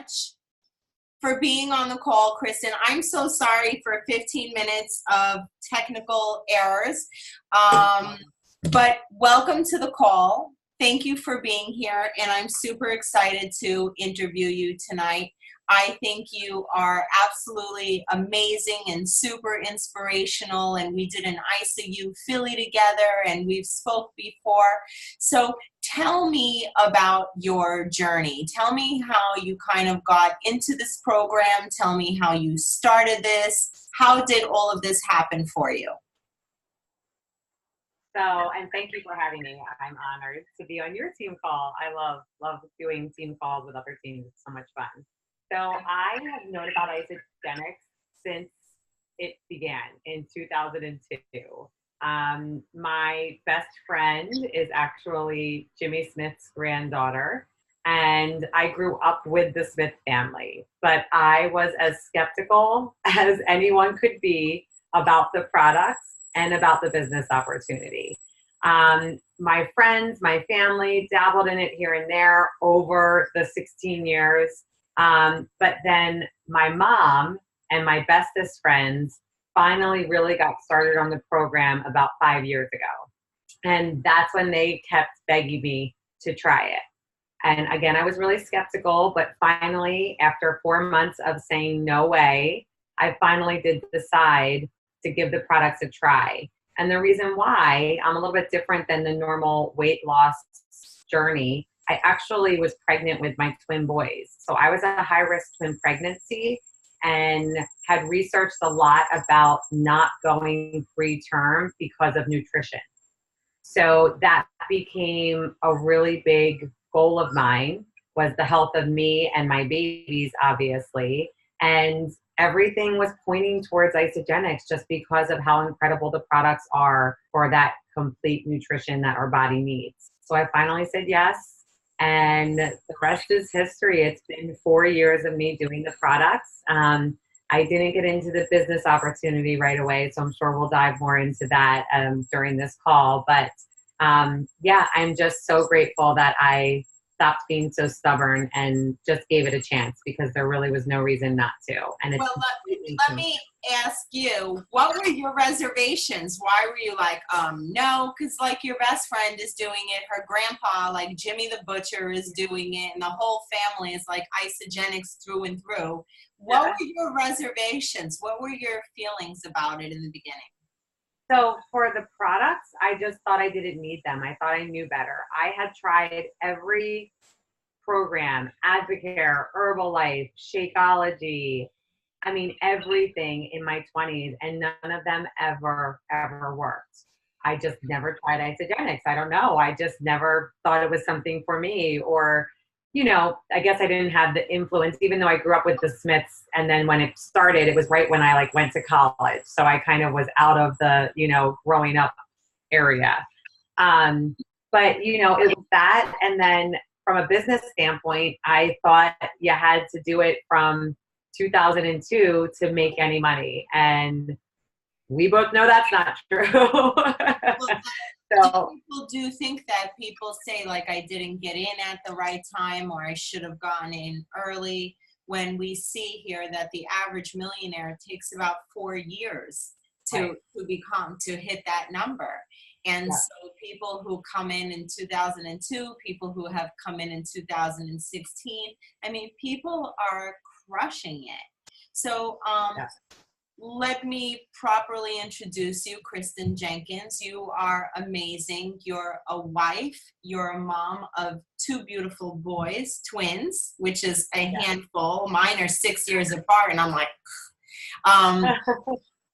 much for being on the call, Kristin. I'm so sorry for 15 minutes of technical errors, but welcome to the call. Thank you for being here, and I'm super excited to interview you tonight. I think you are absolutely amazing and super inspirational, and we did an ICU Philly together, and we've spoke before. So tell me about your journey. Tell me how you kind of got into this program. Tell me how you started this. How did all of this happen for you? So, and thank you for having me. I'm honored to be on your team call. I love doing team calls with other teams. It's so much fun. So I have known about Isogenics since it began in 2002. My best friend is actually Jimmy Smith's granddaughter, and I grew up with the Smith family, but I was as skeptical as anyone could be about the products and about the business opportunity. My friends, my family dabbled in it here and there over the 16 years. But then my mom and my bestest friends finally really got started on the program about 5 years ago. And that's when they kept begging me to try it. And again, I was really skeptical, but finally, after 4 months of saying no way, I finally did decide to give the products a try. And the reason why I'm a little bit different than the normal weight loss journey, I actually was pregnant with my twin boys. So I was a high-risk twin pregnancy and had researched a lot about not going preterm because of nutrition. So that became a really big goal of mine, was the health of me and my babies, obviously. And everything was pointing towards Isogenics just because of how incredible the products are for that complete nutrition that our body needs. So I finally said yes. And the rest is history. It's been 4 years of me doing the products. I didn't get into the business opportunity right away, so I'm sure we'll dive more into that during this call. But yeah, I'm just so grateful that I stopped being so stubborn and just gave it a chance, because there really was no reason not to. And it's let me ask you, what were your reservations? Why were you like, no? Because like your best friend is doing it, her grandpa, like Jimmy the Butcher, is doing it, and the whole family is like Isogenics through and through. What were your reservations? What were your feelings about it in the beginning? So for the products, I just thought I didn't need them. I thought I knew better. I had tried every program, Advocare, Herbalife, Shakeology, I mean, everything in my 20s, and none of them ever worked. I just never tried Isogenics. I don't know. I just never thought it was something for me, or, you know, I guess I didn't have the influence, even though I grew up with the Smiths. And then when it started, it was right when I like went to college. So I kind of was out of the, you know, growing up area. But, you know, it was that. And then from a business standpoint, I thought you had to do it from 2002 to make any money. And we both know that's not true. So people do think that. People say like, I didn't get in at the right time, or I should have gone in early, when we see here that the average millionaire takes about 4 years to hit that number. And so people who come in 2002, people who have come in 2016, I mean, people are crushing it. So let me properly introduce you, Kristin Jenkins. You are amazing. You're a wife. You're a mom of 2 beautiful boys, twins, which is a handful. Mine are 6 years apart, and I'm like,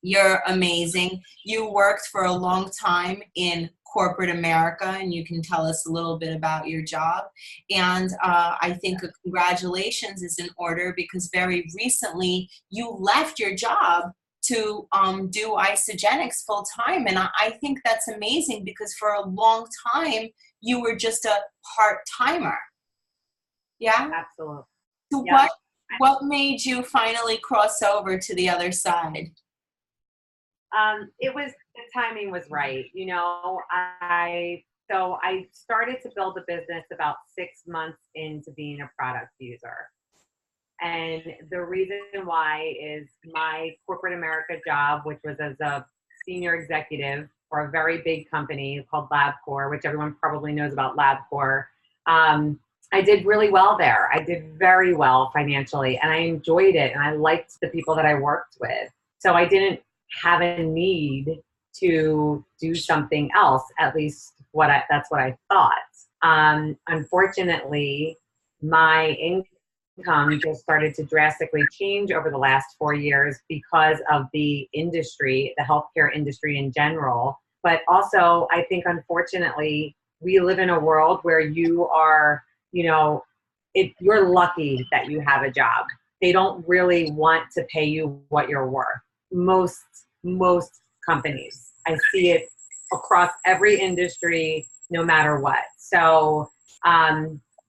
you're amazing. You worked for a long time in corporate America, and you can tell us a little bit about your job. And I think a congratulations is in order, because very recently you left your job to do Isogenics full time. And I think that's amazing, because for a long time you were just a part-timer. Yeah? Absolutely. So what made you finally cross over to the other side? It was, the timing was right. You know, I started to build a business about 6 months into being a product user. And the reason why is my corporate America job, which was as a senior executive for a very big company called LabCorp, which everyone probably knows about LabCorp. I did really well there. I did very well financially, and I enjoyed it, and I liked the people that I worked with. So I didn't have a need to do something else, at least that's what I thought. Unfortunately, my income just started to drastically change over the last 4 years because of the industry, the healthcare industry in general. But also, I think, unfortunately, we live in a world where you are, you're lucky that you have a job. They don't really want to pay you what you're worth. Most companies. I see it across every industry, no matter what. So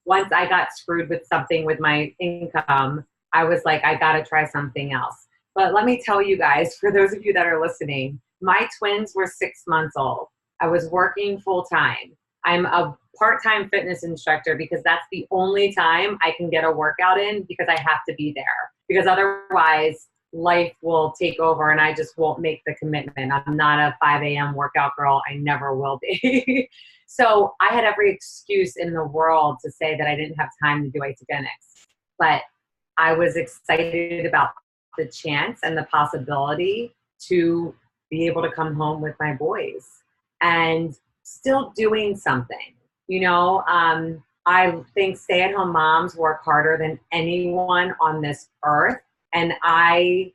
once I got screwed with something with my income, I was like, I got to try something else. But let me tell you guys, for those of you that are listening, my twins were 6 months old. I was working full time. I'm a part-time fitness instructor because that's the only time I can get a workout in, because I have to be there. Because otherwise, life will take over and I just won't make the commitment. I'm not a 5 a.m. workout girl. I never will be. So I had every excuse in the world to say that I didn't have time to do Isogenics. But I was excited about the chance and the possibility to be able to come home with my boys and still doing something. I think stay-at-home moms work harder than anyone on this earth. And I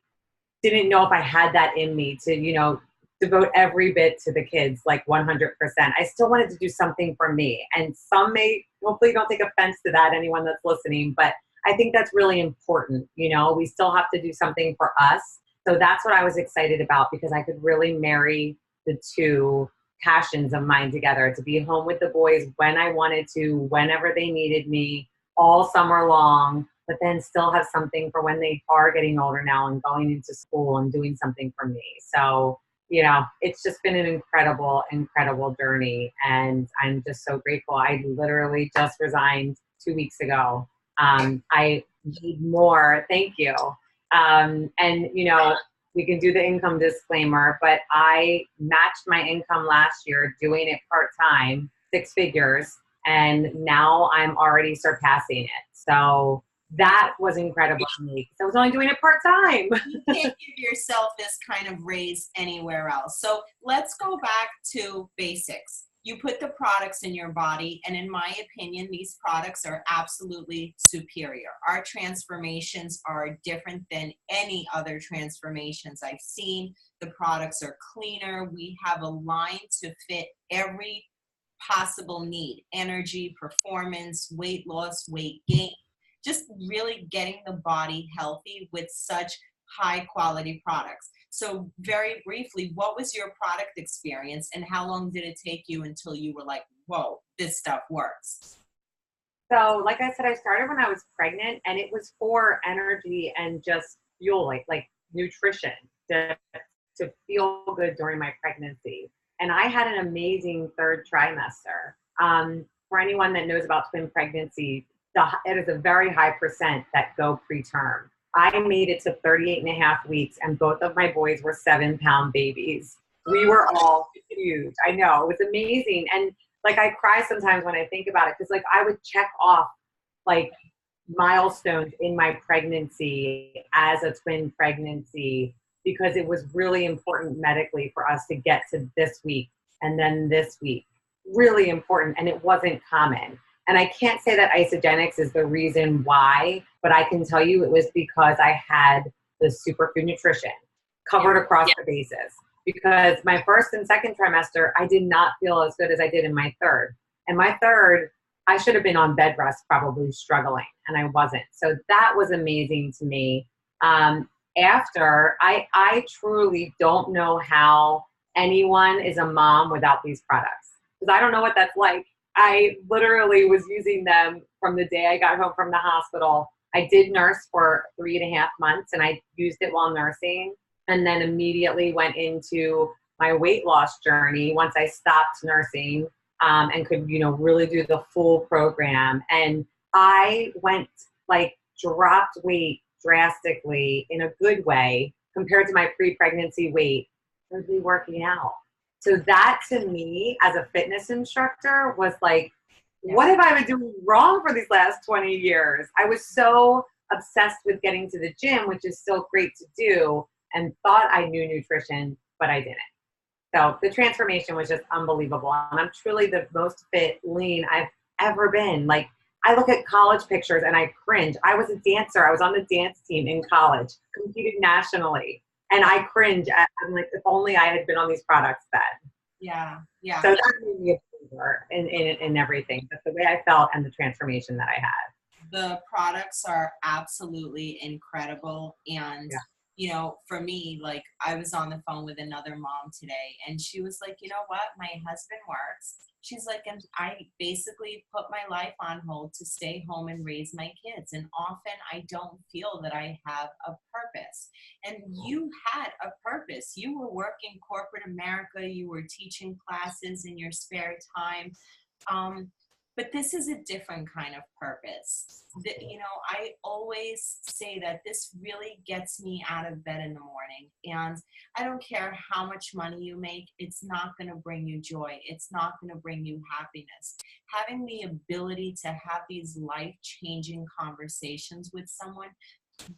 didn't know if I had that in me to, devote every bit to the kids, like 100%. I still wanted to do something for me. And some may, hopefully don't take offense to that, anyone that's listening, but I think that's really important. We still have to do something for us. So that's what I was excited about, because I could really marry the two passions of mine together, to be home with the boys when I wanted to, whenever they needed me, all summer long, but then still have something for when they are getting older now and going into school and doing something for me. So, it's just been an incredible, incredible journey. And I'm just so grateful. I literally just resigned 2 weeks ago. I need more. Thank you. We can do the income disclaimer, but I matched my income last year doing it part-time, 6 figures, and now I'm already surpassing it. So that was incredible to me, because I was only doing it part-time. You can't give yourself this kind of raise anywhere else. So let's go back to basics. You put the products in your body, and in my opinion, these products are absolutely superior. Our transformations are different than any other transformations I've seen. The products are cleaner. We have a line to fit every possible need: energy, performance, weight loss, weight gain, just really getting the body healthy with such high quality products. So very briefly, what was your product experience, and how long did it take you until you were like, whoa, this stuff works? So like I said, I started when I was pregnant, and it was for energy and just fuel, like nutrition, to feel good during my pregnancy. And I had an amazing 3rd trimester. For anyone that knows about twin pregnancy, it is a very high percent that go preterm. I made it to 38 and a half weeks, and both of my boys were 7-pound babies. We were all huge. I know, it was amazing. And I cry sometimes when I think about it, because I would check off milestones in my pregnancy as a twin pregnancy, because it was really important medically for us to get to this week and then this week. Really important, and it wasn't common. And I can't say that Isogenics is the reason why, but I can tell you it was because I had the superfood nutrition covered across the bases. Because my 1st and 2nd trimester, I did not feel as good as I did in my 3rd. And my 3rd, I should have been on bed rest, probably struggling, and I wasn't. So that was amazing to me. After, I truly don't know how anyone is a mom without these products, because I don't know what that's like. I literally was using them from the day I got home from the hospital. I did nurse for 3.5 months, and I used it while nursing, and then immediately went into my weight loss journey once I stopped nursing, and could, really do the full program. And I went dropped weight drastically in a good way compared to my pre-pregnancy weight, simply working out. So that to me as a fitness instructor was like, what have I been doing wrong for these last 20 years? I was so obsessed with getting to the gym, which is still great to do, and thought I knew nutrition, but I didn't. So the transformation was just unbelievable. And I'm truly the most fit, lean I've ever been. Like, I look at college pictures and I cringe. I was a dancer. I was on the dance team in college, competed nationally. And I cringe. I'm like, if only I had been on these products then. Yeah. Yeah. So that made me a believer in everything. That's the way I felt and the transformation that I had. The products are absolutely incredible. And, you know, for me, like, I was on the phone with another mom today and she was like, you know what? My husband works. She's like, and I basically put my life on hold to stay home and raise my kids. And often I don't feel that I have a purpose. And you had a purpose. You were working corporate America. You were teaching classes in your spare time. But this is a different kind of purpose. You know, I always say that this really gets me out of bed in the morning. And I don't care how much money you make, it's not going to bring you joy. It's not going to bring you happiness. Having the ability to have these life-changing conversations with someone,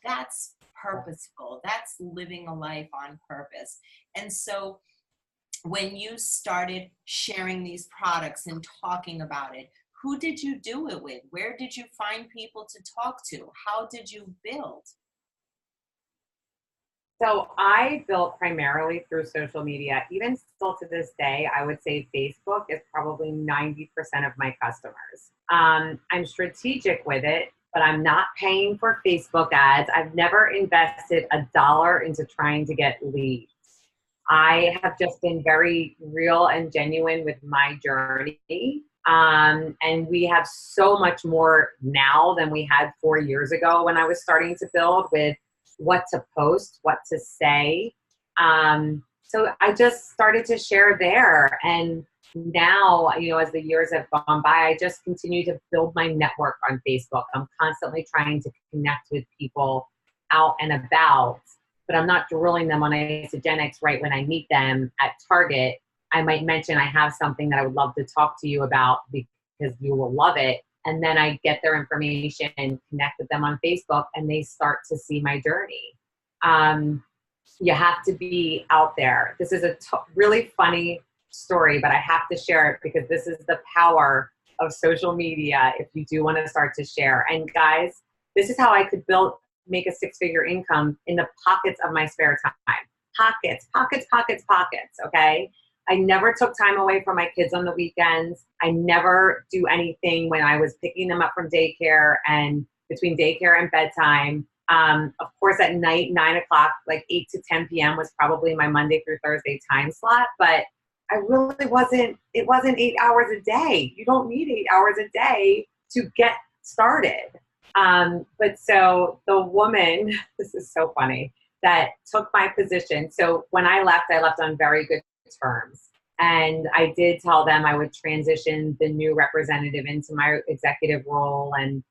that's purposeful. That's living a life on purpose. And so when you started sharing these products and talking about it, who did you do it with? Where did you find people to talk to? How did you build? So I built primarily through social media. Even still to this day, I would say Facebook is probably 90% of my customers. I'm strategic with it, but I'm not paying for Facebook ads. I've never invested $1 into trying to get leads. I have just been very real and genuine with my journey. And we have so much more now than we had 4 years ago when I was starting to build with what to post, what to say. So I just started to share there. And now, you know, as the years have gone by, I just continue to build my network on Facebook. I'm constantly trying to connect with people out and about, but I'm not drilling them on Isogenics right when I meet them at Target. I might mention I have something that I would love to talk to you about because you will love it. And then I get their information and connect with them on Facebook and they start to see my journey. You have to be out there. This is a really funny story, but I have to share it because this is the power of social media if you do want to start to share. And guys, this is how I could make a 6-figure income in the pockets of my spare time. Pockets, okay? I never took time away from my kids on the weekends. I never do anything when I was picking them up from daycare and between daycare and bedtime. Of course, at night, 9 o'clock, like 8 to 10 p.m. was probably my Monday through Thursday time slot, but I really it wasn't 8 hours a day. You don't need 8 hours a day to get started. But so the woman, this is so funny, that took my position. So when I left on very good terms. And I did tell them I would transition the new representative into my executive role. And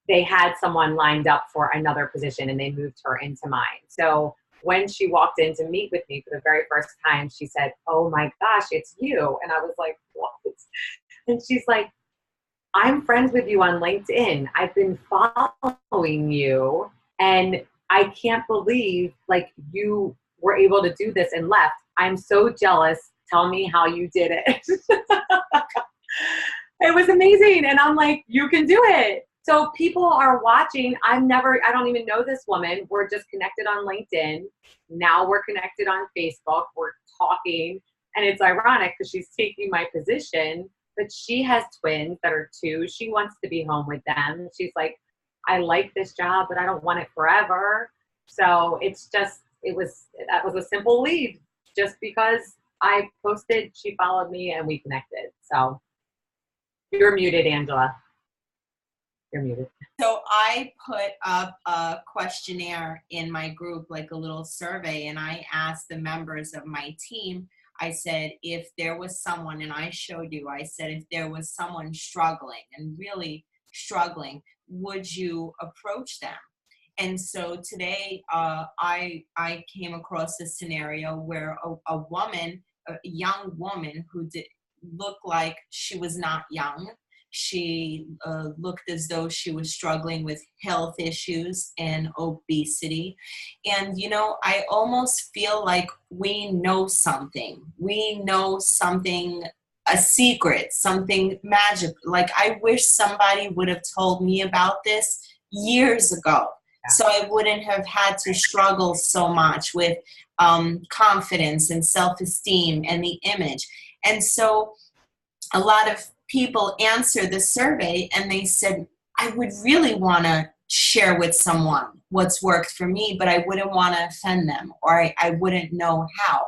they had someone lined up for another position and they moved her into mine. So when she walked in to meet with me for the very first time, she said, "Oh my gosh, it's you." And I was like, "What?" And she's like, "I'm friends with you on LinkedIn. I've been following you and I can't believe like you were able to do this and left. I'm so jealous. Tell me how you did it." It was amazing. And I'm like, you can do it. So people are watching. I don't even know this woman. We're just connected on LinkedIn. Now we're connected on Facebook. We're talking. And it's ironic because she's taking my position, but she has twins that are 2. She wants to be home with them. She's like, I like this job, but I don't want it forever. So that was a simple lead. Just because I posted, she followed me and we connected. So you're muted, Angela. You're muted. So I put up a questionnaire in my group, like a little survey, and I asked the members of my team, I said, if there was someone, and I showed you, I said, if there was someone struggling and really struggling, would you approach them? And so today, I came across a scenario where a woman, a young woman who did look like she was not young. She looked as though she was struggling with health issues and obesity. And, you know, I almost feel like we know something. We know something, a secret, something magic. Like, I wish somebody would have told me about this years ago, so I wouldn't have had to struggle so much with confidence and self-esteem and the image. And so a lot of people answer the survey and they said, I would really want to share with someone what's worked for me, but I wouldn't want to offend them, or I wouldn't know how.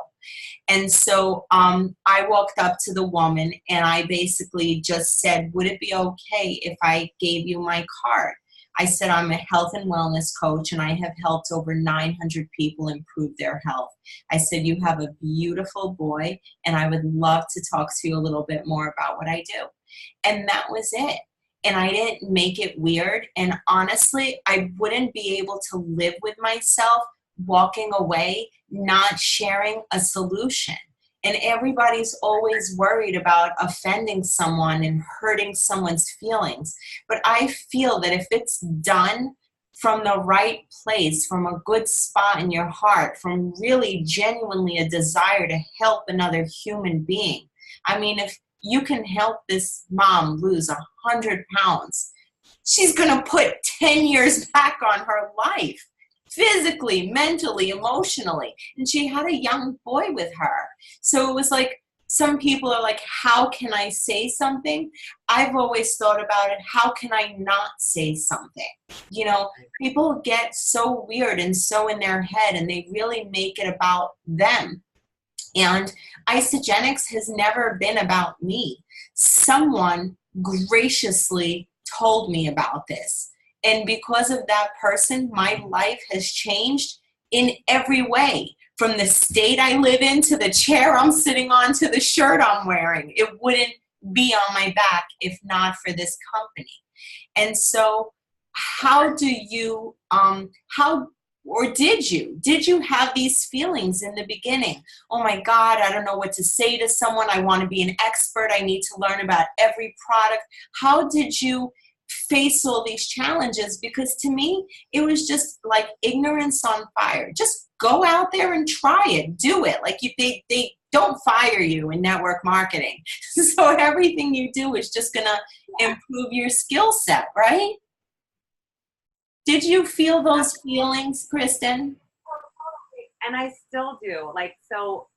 And so I walked up to the woman and I basically just said, would it be okay if I gave you my card? I said, I'm a health and wellness coach and I have helped over 900 people improve their health. I said, you have a beautiful boy and I would love to talk to you a little bit more about what I do. And that was it. And I didn't make it weird. And honestly, I wouldn't be able to live with myself walking away, not sharing a solution. And everybody's always worried about offending someone and hurting someone's feelings. But I feel that if it's done from the right place, from a good spot in your heart, from really genuinely a desire to help another human being. I mean, if you can help this mom lose 100 pounds, she's going to put 10 years back on her life. Physically, mentally, emotionally. And she had a young boy with her. So it was like, some people are like, how can I say something? I've always thought about it, how can I not say something? You know, people get so weird and so in their head and they really make it about them. And Isogenics has never been about me. Someone graciously told me about this. And because of that person, my life has changed in every way. From the state I live in, to the chair I'm sitting on, to the shirt I'm wearing. It wouldn't be on my back if not for this company. And so how do you, did you have these feelings in the beginning? Oh my God, I don't know what to say to someone. I want to be an expert. I need to learn about every product. How did you face all these challenges? Because to me, it was just like ignorance on fire. Just go out there and try it. Do it. Like they don't fire you in network marketing. So everything you do is just going to improve your skill set, right? Did you feel those feelings, Kristin? And I still do. Like, so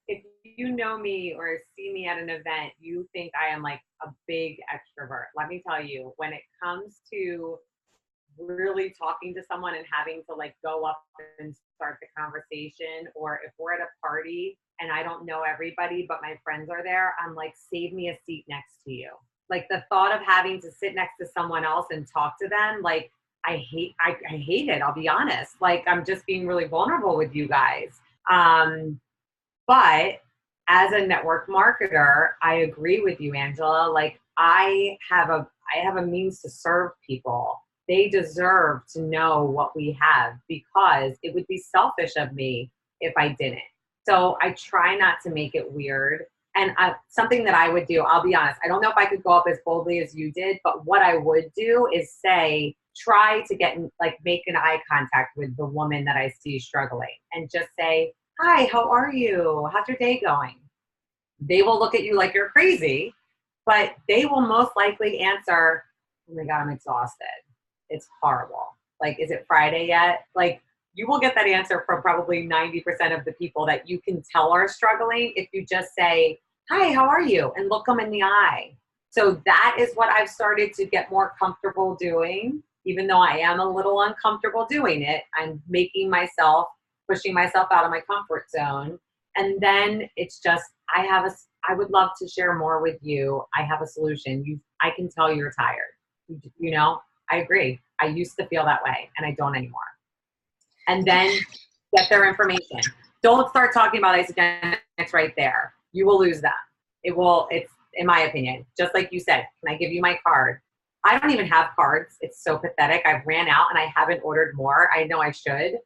if you know me or see me at an event, you think I am like a big extrovert. Let me tell you, when it comes to really talking to someone and having to like go up and start the conversation, or if we're at a party and I don't know everybody, but my friends are there, I'm like, save me a seat next to you. Like the thought of having to sit next to someone else and talk to them, like I hate it. I'll be honest. Like I'm just being really vulnerable with you guys. But as a network marketer, I agree with you, Angela. Like I have a means to serve people. They deserve to know what we have, because it would be selfish of me if I didn't. So I try not to make it weird. And something that I would do, I'll be honest, I don't know if I could go up as boldly as you did, but what I would do is say, try to make an eye contact with the woman that I see struggling and just say, hi, how are you? How's your day going? They will look at you like you're crazy, but they will most likely answer, oh my God, I'm exhausted. It's horrible. Like, is it Friday yet? Like, you will get that answer from probably 90% of the people that you can tell are struggling if you just say, hi, how are you? And look them in the eye. So that is what I've started to get more comfortable doing. Even though I am a little uncomfortable doing it, I'm pushing myself out of my comfort zone. And then it's just, I would love to share more with you. I have a solution. I can tell you're tired. You know, I agree. I used to feel that way and I don't anymore. And then get their information. Don't start talking about Isogenics right there. You will lose them. It's in my opinion, just like you said, can I give you my card? I don't even have cards. It's so pathetic. I've ran out and I haven't ordered more. I know I should.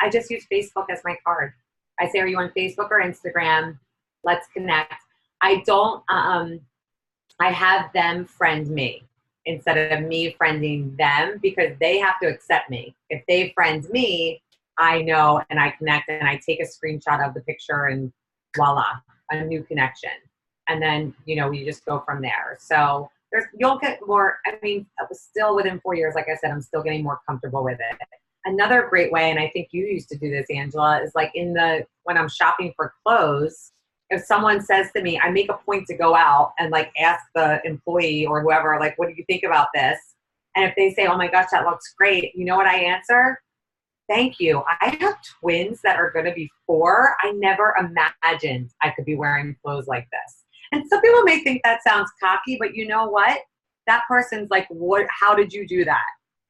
I just use Facebook as my card. I say, are you on Facebook or Instagram? Let's connect. I don't, I have them friend me instead of me friending them, because they have to accept me. If they friend me, I know, and I connect, and I take a screenshot of the picture, and voila, a new connection. And then, you know, you just go from there. So you'll get more, I mean, still within 4 years, like I said, I'm still getting more comfortable with it. Another great way, and I think you used to do this, Angela, is like when I'm shopping for clothes, if someone says to me, I make a point to go out and like ask the employee or whoever, like, what do you think about this? And if they say, oh my gosh, that looks great, you know what I answer? Thank you. I have twins that are going to be 4. I never imagined I could be wearing clothes like this. And some people may think that sounds cocky, but you know what? That person's like, what? How did you do that?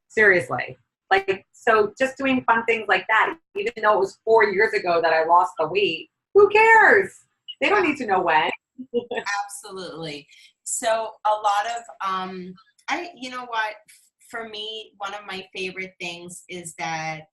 Seriously. Like, so just doing fun things like that, even though it was 4 years ago that I lost the weight, who cares? They don't need to know when. Absolutely. So a lot of, you know what, for me, one of my favorite things is that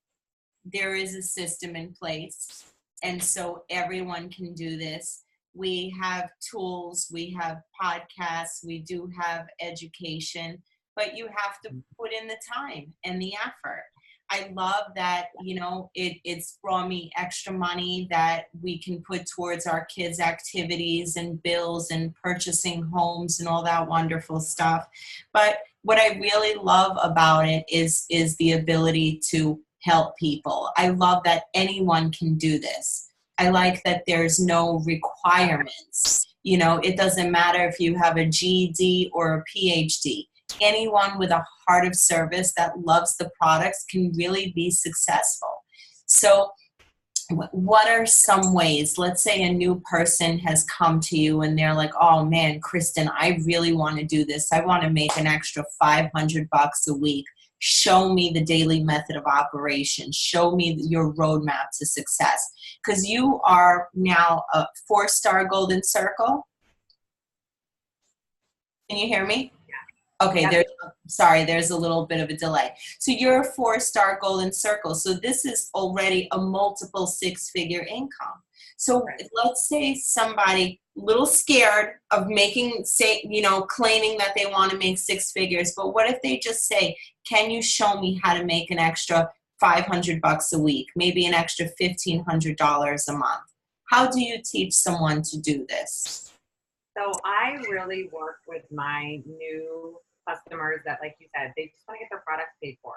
there is a system in place. And so everyone can do this. We have tools, we have podcasts, we do have education, but you have to put in the time and the effort. I love that, you know, it's brought me extra money that we can put towards our kids' activities and bills and purchasing homes and all that wonderful stuff. But what I really love about it is the ability to help people. I love that anyone can do this. I like that there's no requirements. You know, it doesn't matter if you have a GED or a PhD. Anyone with a heart of service that loves the products can really be successful. So what are some ways, let's say a new person has come to you and they're like, oh man, Kristin, I really want to do this. I want to make an extra $500 a week. Show me the daily method of operation. Show me your roadmap to success. Because you are now a 4-star Golden Circle. Can you hear me? Okay, there's a little bit of a delay. So you're a 4-star Golden Circle. So this is already a multiple 6-figure income. So let's say somebody a little scared of claiming that they want to make 6 figures. But what if they just say, can you show me how to make an extra $500 a week, maybe an extra $1,500 a month? How do you teach someone to do this? So I really work with my new customers that, like you said, they just want to get their products paid for.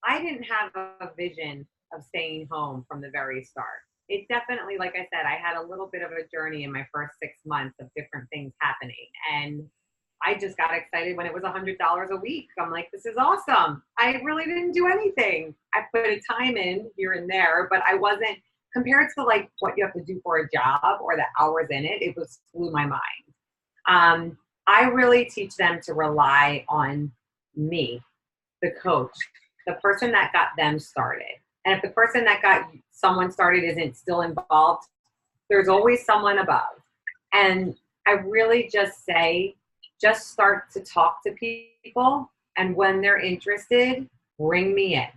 I didn't have a vision of staying home from the very start. It definitely, like I said, I had a little bit of a journey in my first 6 months of different things happening. And I just got excited when it was $100 a week. I'm like, this is awesome. I really didn't do anything. I put a time in here and there, but I wasn't, compared to like what you have to do for a job or the hours in it, it was blew my mind. I really teach them to rely on me, the coach, the person that got them started. And if the person that got someone started isn't still involved, there's always someone above. And I really just say, just start to talk to people. And when they're interested, bring me in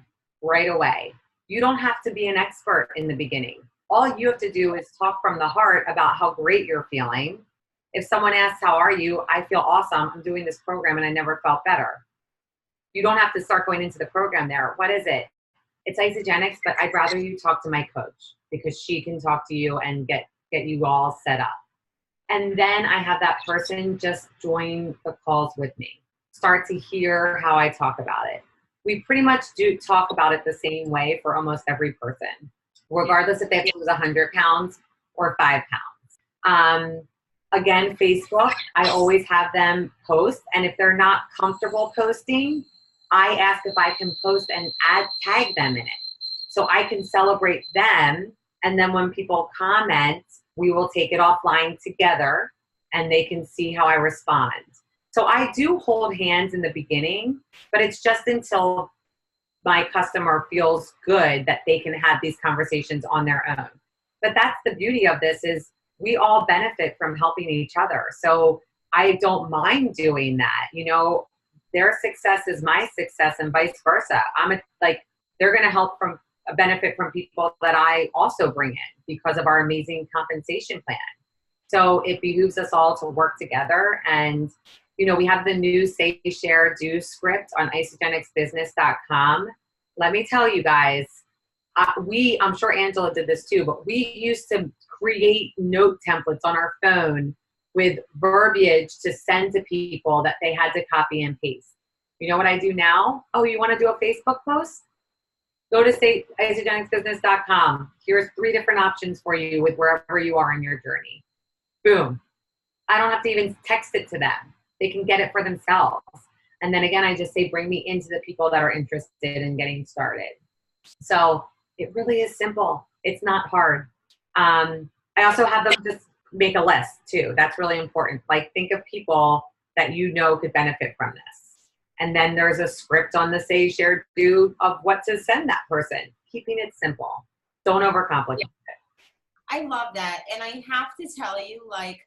right away. You don't have to be an expert in the beginning. All you have to do is talk from the heart about how great you're feeling. If someone asks, how are you? I feel awesome. I'm doing this program and I never felt better. You don't have to start going into the program there. What is it? It's Isagenix, but I'd rather you talk to my coach because she can talk to you and get you all set up. And then I have that person just join the calls with me. Start to hear how I talk about it. We pretty much do talk about it the same way for almost every person, regardless if they have to lose 100 pounds or 5 pounds. Again, Facebook, I always have them post. And if they're not comfortable posting, I ask if I can post and tag them in it. So I can celebrate them. And then when people comment, we will take it offline together and they can see how I respond. So I do hold hands in the beginning, but it's just until my customer feels good that they can have these conversations on their own. But that's the beauty of this is we all benefit from helping each other. So I don't mind doing that. You know, their success is my success and vice versa. They're going to help from benefit from people that I also bring in because of our amazing compensation plan. So it behooves us all to work together. And, you know, we have the new Say, Share, Do script on isogenicsbusiness.com. Let me tell you guys, I'm sure Angela did this too, but we used to create note templates on our phone with verbiage to send to people that they had to copy and paste. You know what I do now? Oh, you want to do a Facebook post? Go to isogenicsbusiness.com. Here's 3 different options for you with wherever you are in your journey. Boom. I don't have to even text it to them. They can get it for themselves. And then again, I just say, bring me into the people that are interested in getting started. So it really is simple. It's not hard. I also have them just make a list too. That's really important. Like, think of people that you know could benefit from this. And then there's a script on the Say, Share, Do of what to send that person. Keeping it simple. Don't overcomplicate it. I love that. And I have to tell you, like,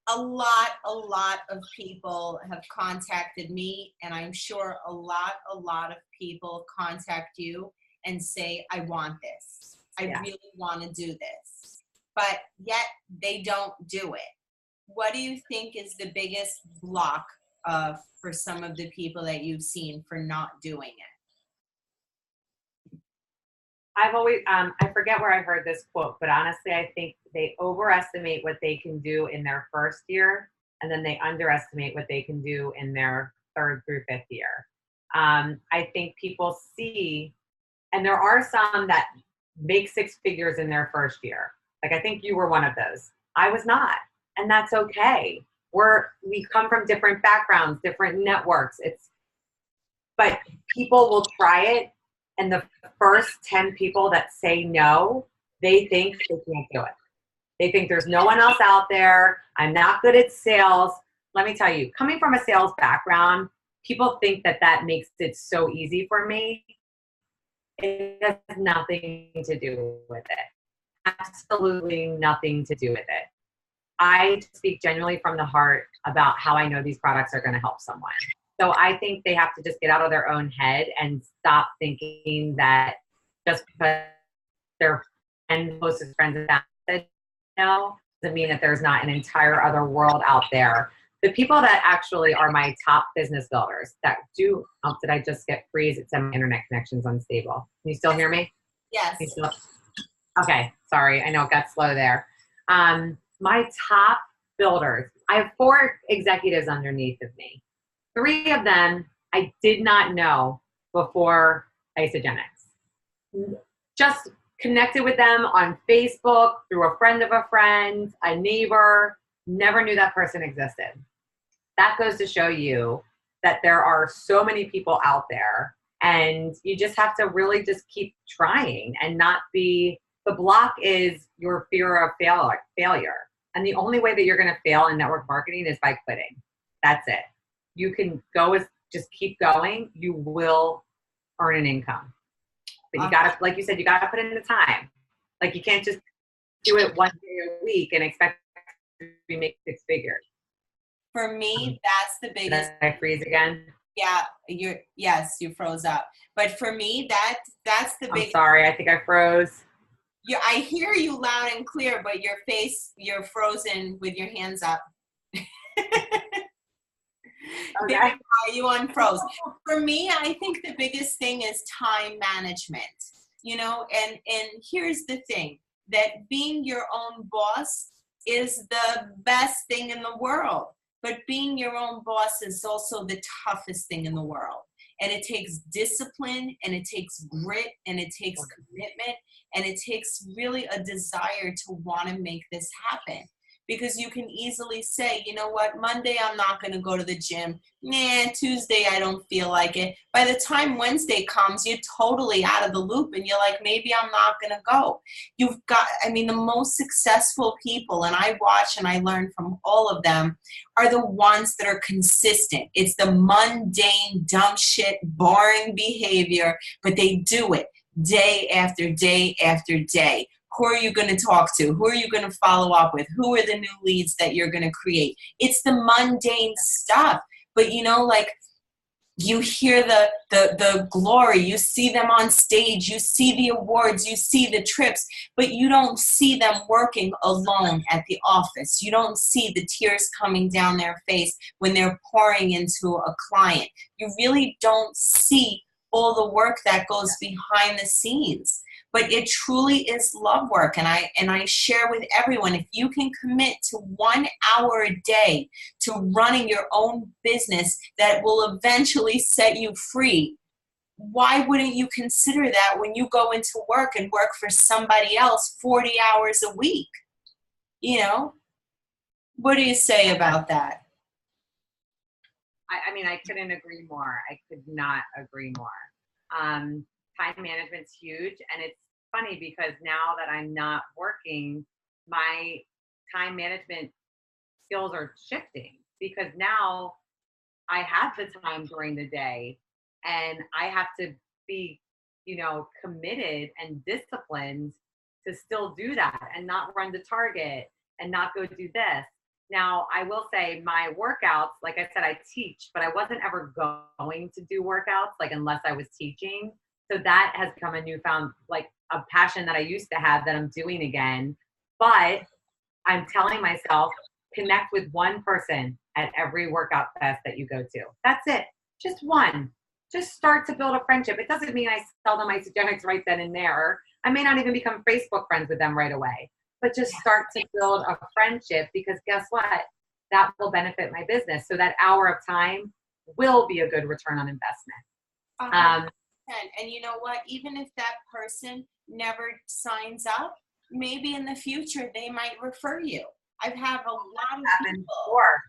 a lot of people have contacted me, and I'm sure a lot of people contact you and say, I want this. I really want to do this. But yet they don't do it. What do you think is the biggest block for some of the people that you've seen for not doing it? I've always, I forget where I heard this quote, but honestly, I think they overestimate what they can do in their first year, and then they underestimate what they can do in their 3rd through 5th year. I think people see, and there are some that make 6 figures in their first year. Like, I think you were one of those. I was not, and that's okay. We come from different backgrounds, different networks. But people will try it, and the first 10 people that say no, they think they can't do it. They think there's no one else out there. I'm not good at sales. Let me tell you, coming from a sales background, people think that makes it so easy for me. It has nothing to do with it. Absolutely nothing to do with it. I speak genuinely from the heart about how I know these products are going to help someone. So I think they have to just get out of their own head and stop thinking that just because their closest friends said no, doesn't mean that there's not an entire other world out there. The people that actually are my top business builders that do, did I just get freeze? It said my internet connection's unstable. Can you still hear me? Yes. Okay, sorry. I know it got slow there. My top builders, I have 4 executives underneath of me. 3 of them I did not know before Isogenics. Just connected with them on Facebook, through a friend of a friend, a neighbor, never knew that person existed. That goes to show you that there are so many people out there, and you just have to really just keep trying and not be, the block is your fear of failure. And the only way that you're going to fail in network marketing is by quitting. That's it. You can just keep going. You will earn an income. But you gotta, like you said, you gotta put in the time. Like, you can't just do it one day a week and expect to make 6 figures. For me, that's the biggest. Did I freeze again? Yeah, you froze up. But for me, that's the biggest. I'm sorry, I think I froze. Yeah, I hear you loud and clear, but your face, you're frozen with your hands up. Okay. You unfroze. For me, I think the biggest thing is time management. You know, and here's the thing, that being your own boss is the best thing in the world. But being your own boss is also the toughest thing in the world. And it takes discipline, and it takes grit, and it takes commitment, and it takes really a desire to want to make this happen. Because you can easily say, you know what, Monday I'm not going to go to the gym. Nah, Tuesday I don't feel like it. By the time Wednesday comes, you're totally out of the loop, and you're like, maybe I'm not going to go. The most successful people, and I watch and I learn from all of them, are the ones that are consistent. It's the mundane, dumb shit, boring behavior, but they do it day after day after day. Who are you going to talk to? Who are you going to follow up with? Who are the new leads that you're going to create? It's the mundane stuff. But, you know, like, you hear the glory, you see them on stage, you see the awards, you see the trips, but you don't see them working alone at the office. You don't see the tears coming down their face when they're pouring into a client. You really don't see all the work that goes behind the scenes. But it truly is love work. And I share with everyone, if you can commit to 1 hour a day to running your own business that will eventually set you free, why wouldn't you consider that when you go into work and work for somebody else 40 hours a week? You know, what do you say about that? I mean, I couldn't agree more. I could not agree more. Time management's huge, and it's funny because now that I'm not working, my time management skills are shifting because now I have the time during the day and I have to be, you know, committed and disciplined to still do that and not run to Target and not go do this. Now, I will say my workouts, like I said, I teach, but I wasn't ever going to do workouts, like unless I was teaching. So that has become a newfound, like a passion that I used to have that I'm doing again. But I'm telling myself, connect with one person at every workout class that you go to. That's it. Just one. Just start to build a friendship. It doesn't mean I sell them Isogenics right then and there. I may not even become Facebook friends with them right away. But just start to build a friendship because guess what? That will benefit my business. So that hour of time will be a good return on investment. And you know what? Even if that person never signs up, maybe in the future they might refer you. I've had a lot of people. Before.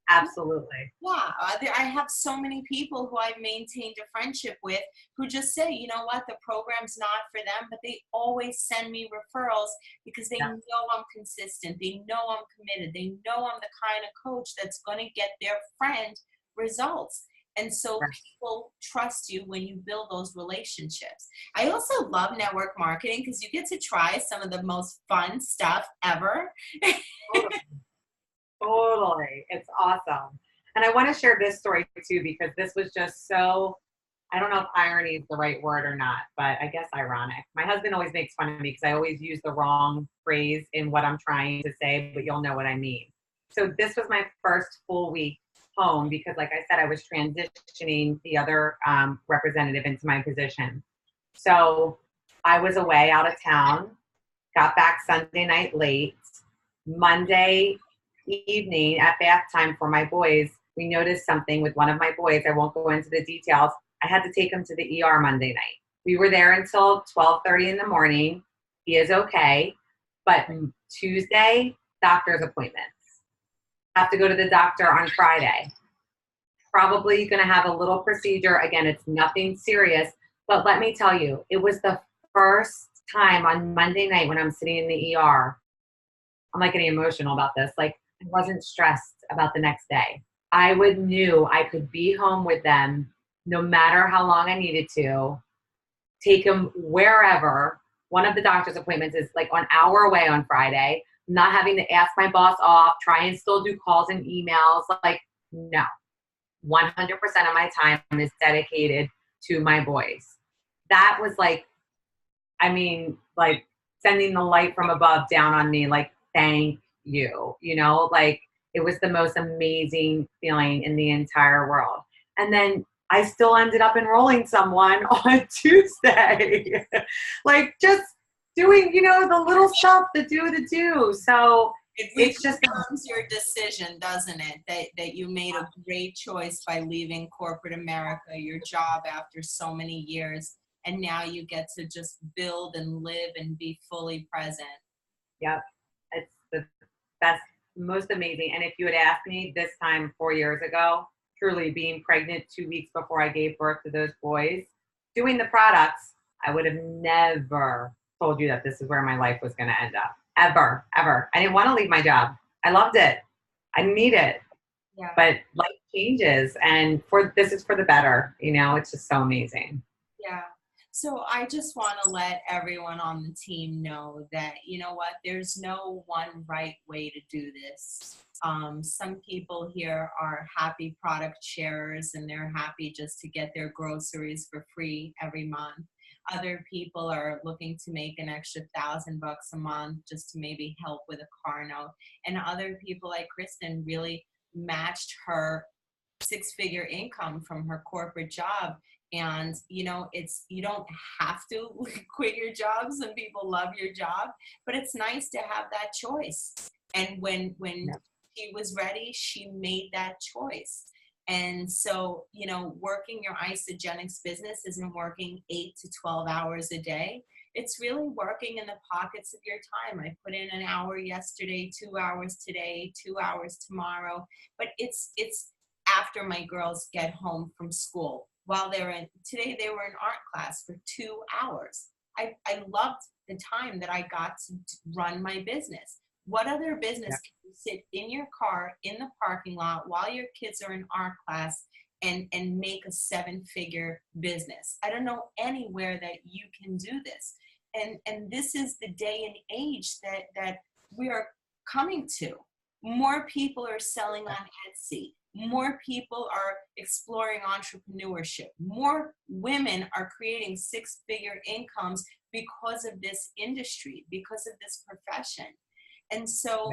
Absolutely. Yeah, I have so many people who I've maintained a friendship with who just say, you know what, the program's not for them, but they always send me referrals because they know I'm consistent. They know I'm committed. They know I'm the kind of coach that's going to get their friend results. And so people trust you when you build those relationships. I also love network marketing because you get to try some of the most fun stuff ever. Totally. It's awesome. And I want to share this story too, because this was just so, I don't know if irony is the right word or not, but I guess ironic. My husband always makes fun of me because I always use the wrong phrase in what I'm trying to say, but you'll know what I mean. So this was my first full week home because like I said, I was transitioning the other representative into my position. So I was away out of town, got back Sunday night late. Monday evening at bath time for my boys, we noticed something with one of my boys. I won't go into the details. I had to take him to the ER Monday night. We were there until 12:30 in the morning. He is okay. But Tuesday, doctor's appointments. Have to go to the doctor on Friday. Probably going to have a little procedure. Again, it's nothing serious. But let me tell you, it was the first time on Monday night when I'm sitting in the ER. I'm like getting emotional about this. Like, I wasn't stressed about the next day. I knew I could be home with them no matter how long I needed to, take them wherever. One of the doctor's appointments is like an hour away on Friday, not having to ask my boss off, try and still do calls and emails. Like, no, 100% of my time is dedicated to my boys. That was like, I mean, like sending the light from above down on me, like, thank you, you know, like it was the most amazing feeling in the entire world. And then I still ended up enrolling someone on Tuesday, like just doing, you know, the little stuff, the do. So it's just becomes your decision, doesn't it? That you made a great choice by leaving corporate America, your job after so many years. And now you get to just build and live and be fully present. Yep. It's the best, most amazing. And if you had asked me this time 4 years ago, truly being pregnant 2 weeks before I gave birth to those boys, doing the products, I would have never told you that this is where my life was going to end up. Ever. I didn't want to leave my job. I loved it. I didn't need it. Yeah. But life changes, and this is for the better. You know, it's just so amazing. Yeah. So I just want to let everyone on the team know that, you know what, there's no one right way to do this. Some people here are happy product sharers and they're happy just to get their groceries for free every month. Other people are looking to make an extra $1,000 a month just to maybe help with a car note. And other people like Kristin really matched her six-figure income from her corporate job. And you know, it's, you don't have to quit your job. Some people love your job, but it's nice to have that choice. And when she was ready, she made that choice. And so, you know, working your isogenics business isn't working 8 to 12 hours a day. It's really working in the pockets of your time. I put in an hour yesterday, 2 hours today, 2 hours tomorrow, but it's after my girls get home from school. While they're in, today they were in art class for 2 hours. I loved the time that I got to run my business. What other business can you sit in your car in the parking lot while your kids are in art class and make a seven-figure business? I don't know anywhere that you can do this. And this is the day and age that we are coming to. More people are selling on Etsy. More people are exploring entrepreneurship. More women are creating six-figure incomes because of this industry, because of this profession. And so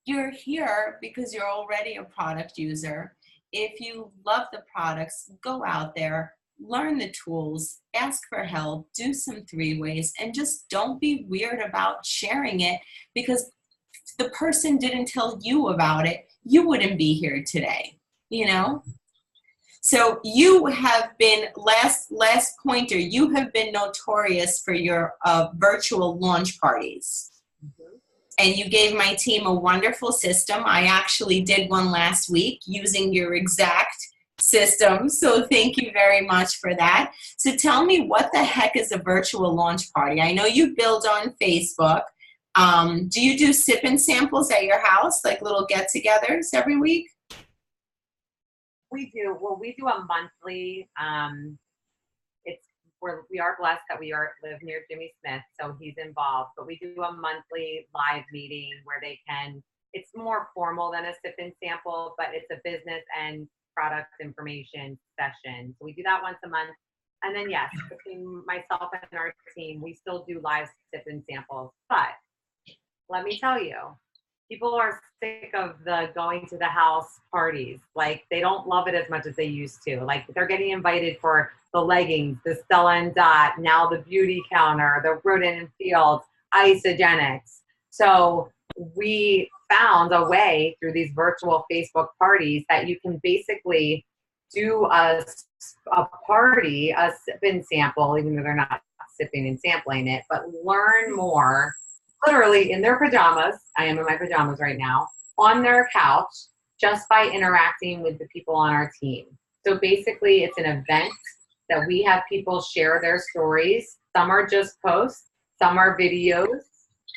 you're here because you're already a product user. If you love the products, go out there, learn the tools, ask for help, do some three-ways, and just don't be weird about sharing it, because if the person didn't tell you about it, you wouldn't be here today, you know? So you have been, last pointer, you have been notorious for your virtual launch parties. And you gave my team a wonderful system. I actually did one last week using your exact system. So thank you very much for that. So tell me, what the heck is a virtual launch party? I know you build on Facebook. Do you do sip and samples at your house, like little get-togethers every week? We do. Well, we do a monthly. We are blessed that we live near Jimmy Smith, so he's involved. But we do a monthly live meeting where they can. It's more formal than a sip and sample, but it's a business and product information session. So we do that once a month. And then yes, between myself and our team, we still do live sip and samples. But let me tell you, people are sick of the going to the house parties. Like, they don't love it as much as they used to. Like, they're getting invited for the leggings, the Stella and Dot, now the beauty counter, the Roden and Fields, isogenics. So we found a way through these virtual Facebook parties that you can basically do a party, a sip and sample, even though they're not sipping and sampling it, but learn more literally in their pajamas. I am in my pajamas right now, on their couch, just by interacting with the people on our team. So basically it's an event that we have people share their stories. Some are just posts, some are videos,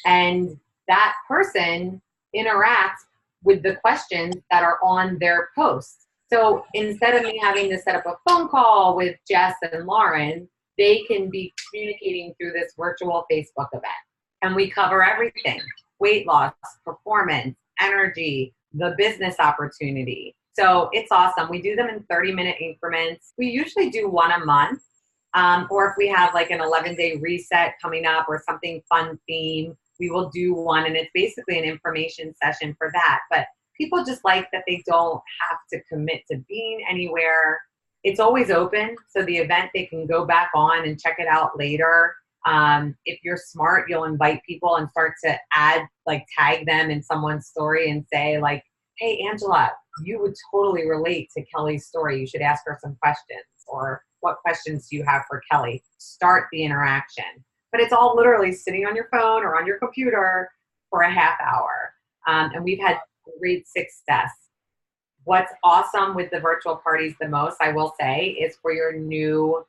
and that person interacts with the questions that are on their posts. So instead of me having to set up a phone call with Jess and Lauren, they can be communicating through this virtual Facebook event. And we cover everything: weight loss, performance, energy, the business opportunity. So it's awesome. We do them in 30-minute increments. We usually do one a month. Or if we have like an 11-day reset coming up or something fun theme, we will do one. And it's basically an information session for that. But people just like that they don't have to commit to being anywhere. It's always open. So the event, they can go back on and check it out later. If you're smart, you'll invite people and start to tag them in someone's story and say like, hey, Angela, you would totally relate to Kelly's story. You should ask her some questions. Or what questions do you have for Kelly? Start the interaction. But it's all literally sitting on your phone or on your computer for a half hour. And we've had great success. What's awesome with the virtual parties the most, I will say, is for your new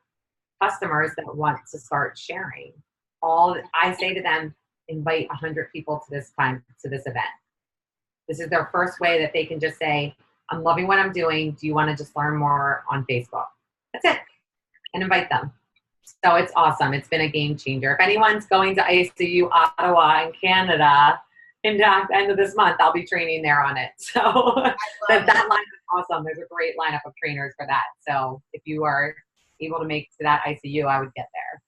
customers that want to start sharing. I say to them, invite 100 people to this event. This is their first way that they can just say, I'm loving what I'm doing. Do you want to just learn more on Facebook? That's it. And invite them. So it's awesome. It's been a game changer. If anyone's going to ICU Ottawa in Canada in the end of this month, I'll be training there on it. So that lineup is awesome. There's a great lineup of trainers for that. So if you are able to make to that ICU, I would get there.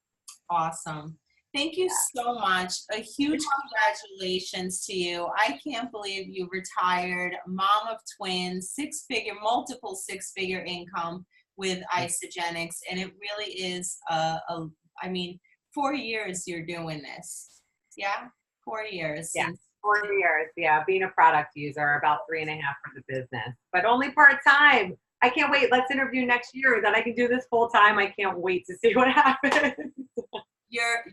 Awesome. Thank you so much. A huge congratulations to you. I can't believe you retired, mom of twins, multiple six-figure income with Isagenix. And it really is, I mean, 4 years you're doing this. Yeah, 4 years. Yeah, 4 years. Yeah, being a product user, about 3.5 for the business, but only part-time. I can't wait. Let's interview next year that I can do this full-time. I can't wait to see what happens.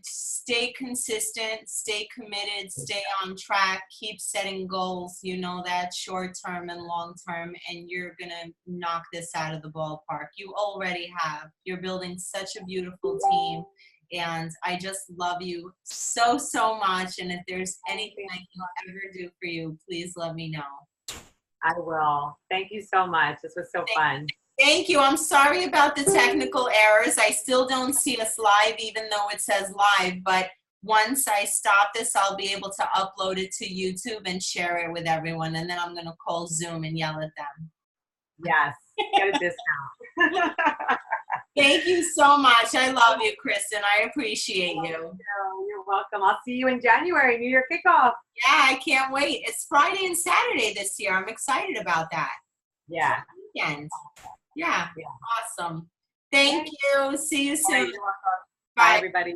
Stay consistent, stay committed, stay on track, keep setting goals, you know that, short term and long term, and you're gonna knock this out of the ballpark. You already have. You're building such a beautiful team, and I just love you so, so much. And if there's anything I can ever do for you, please let me know. I will. Thank you so much. This was so fun. Thank you. I'm sorry about the technical errors. I still don't see us live, even though it says live. But once I stop this, I'll be able to upload it to YouTube and share it with everyone. And then I'm going to call Zoom and yell at them. Yes. Get a discount. Thank you so much. I love you, Kristin. I appreciate you. You're welcome. I'll see you in January, New Year kickoff. Yeah, I can't wait. It's Friday and Saturday this year. I'm excited about that. Yeah. Weekend. Yeah. Awesome. Thank you. See you soon. Bye, Bye, everybody.